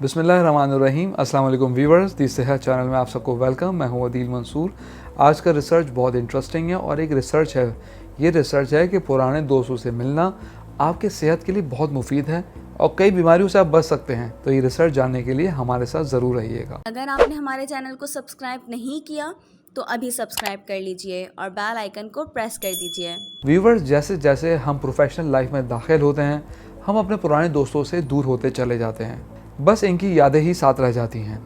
बिस्मिल्लाहिर्रहमानिर्रहीम। अस्सलाम वालेकुम व्यूअर्स, दी सेहत चैनल में आप सबको वेलकम। मैं हूं अदील मंसूर। आज का रिसर्च बहुत इंटरेस्टिंग है और एक रिसर्च है, ये रिसर्च है कि पुराने दोस्तों से मिलना आपके सेहत के लिए बहुत मुफीद है और कई बीमारियों से आप बच सकते हैं। तो ये रिसर्च जानने के लिए हमारे साथ ज़रूर रहिएगा। अगर आपने हमारे चैनल को सब्सक्राइब नहीं किया तो अभी सब्सक्राइब कर लीजिए और बेल आइकन को प्रेस कर दीजिए। व्यूअर्स, जैसे जैसे हम प्रोफेशनल लाइफ में दाखिल होते हैं, हम अपने पुराने दोस्तों से दूर होते चले जाते हैं। बस इनकी यादें ही साथ रह जाती हैं।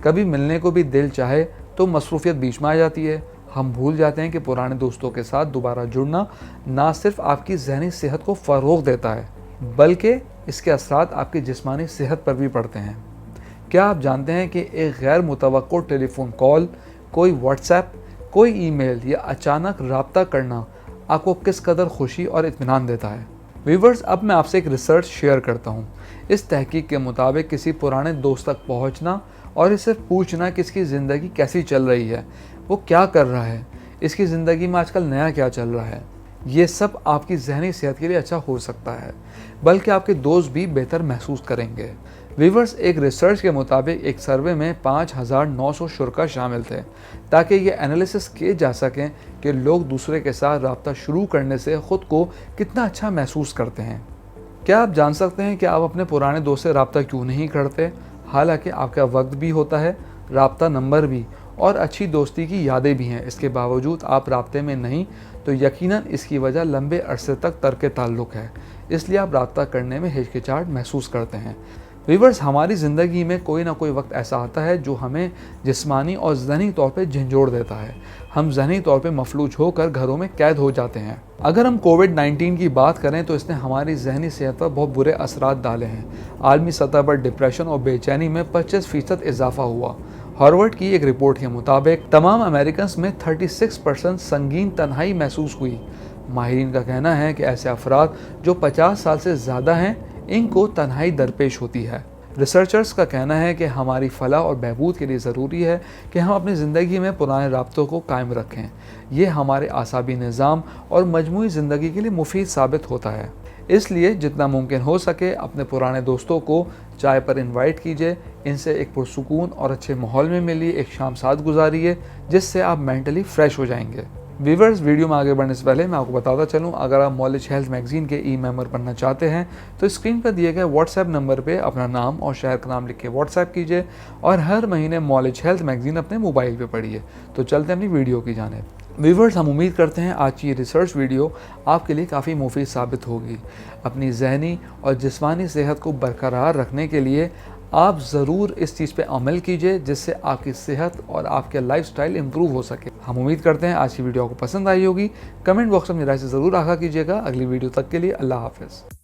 कभी मिलने को भी दिल चाहे तो मसरूफियत बीच में आ जाती है। हम भूल जाते हैं कि पुराने दोस्तों के साथ दोबारा जुड़ना ना सिर्फ आपकी जहनी सेहत को फ़रोग़ देता है, बल्कि इसके असरात आपकी जिस्मानी सेहत पर भी पड़ते हैं। क्या आप जानते हैं कि एक गैर मुतवक्को टेलीफोन कॉल, कोई व्हाट्सएप, कोई ईमेल या अचानक रब्ता करना आपको किस कदर खुशी और इत्मीनान देता है? व्यूअर्स, अब मैं आपसे एक रिसर्च शेयर करता हूँ। इस तहकीक के मुताबिक किसी पुराने दोस्त तक पहुँचना और इससे पूछना कि इसकी ज़िंदगी कैसी चल रही है, वो क्या कर रहा है, इसकी ज़िंदगी में आजकल नया क्या चल रहा है, ये सब आपकी जहनी सेहत के लिए अच्छा हो सकता है, बल्कि आपके दोस्त भी बेहतर महसूस करेंगे। व्यूअर्स, एक रिसर्च के मुताबिक एक सर्वे में 5,900 शुरा शामिल थे ताकि ये एनालिसिस किए जा सकें कि लोग दूसरे के साथ रब्ता शुरू करने से ख़ुद को कितना अच्छा महसूस करते हैं। क्या आप जान सकते हैं कि आप अपने पुराने दोस्त से रब्ता क्यों नहीं करते? हालांकि आपका वक्त भी होता है, रब्ता नंबर भी और अच्छी दोस्ती की यादें भी हैं। इसके बावजूद आप रब्ते में नहीं, तो यकीनन इसकी वजह लंबे अरसे तक तर्क ताल्लुक़ है, इसलिए आप रब्ता करने में हिचकिचाहट महसूस करते हैं। व्यूअर्स, हमारी ज़िंदगी में कोई ना कोई वक्त ऐसा आता है जो हमें जिस्मानी और ज़हनी तौर पे झंझोड़ देता है। हम ज़हनी तौर पे मफलूज होकर घरों में कैद हो जाते हैं। अगर हम कोविड-19 की बात करें तो इसने हमारी ज़हनी सेहत पर बहुत बुरे असरात डाले हैं। आलमी सतह पर डिप्रेशन और बेचैनी में 25% इजाफा हुआ। हार्वर्ड की एक रिपोर्ट के मुताबिक तमाम अमेरिकन में 36% संगीन तन्हाई महसूस हुई। माहिरीन का कहना है कि ऐसे अफराद जो 50 साल से ज़्यादा हैं, इनको तन्हाई दरपेश होती है। रिसर्चर्स का कहना है कि हमारी फलाह और बहबूद के लिए ज़रूरी है कि हम अपनी ज़िंदगी में पुराने राब्तों को कायम रखें। ये हमारे आसाबी निज़ाम और मजमूई ज़िंदगी के लिए मुफीद साबित होता है। इसलिए जितना मुमकिन हो सके अपने पुराने दोस्तों को चाय पर इनवाइट कीजिए, इनसे एक पुरसुकून और अच्छे माहौल में मिलिए, एक शाम साथ गुजारिए, जिससे आप मेंटली फ्रेश हो जाएंगे। व्यूअर्स, वीडियो में आगे बढ़ने से पहले मैं आपको बताता चलूं, अगर आप नॉलेज हेल्थ मैगजीन के ई-मेंबर बनना चाहते हैं तो स्क्रीन पर दिए गए व्हाट्सएप नंबर पे अपना नाम और शहर का नाम लिख के व्हाट्सएप कीजिए और हर महीने नॉलेज हेल्थ मैगजीन अपने मोबाइल पे पढ़िए। तो चलते हैं अपनी वीडियो की जानिब। व्यूअर्स, हम उम्मीद करते हैं आज की ये रिसर्च वीडियो आपके लिए काफ़ी मुफीद साबित होगी। अपनी जहनी और जिस्मानी सेहत को बरकरार रखने के लिए आप ज़रूर इस चीज़ पे अमल कीजिए, जिससे आपकी सेहत और आपके लाइफस्टाइल इम्प्रूव हो सके। हम उम्मीद करते हैं आज की वीडियो आपको पसंद आई होगी। कमेंट बॉक्स में अपनी राय से ज़रूर आगाह कीजिएगा। अगली वीडियो तक के लिए अल्लाह हाफ़िज़।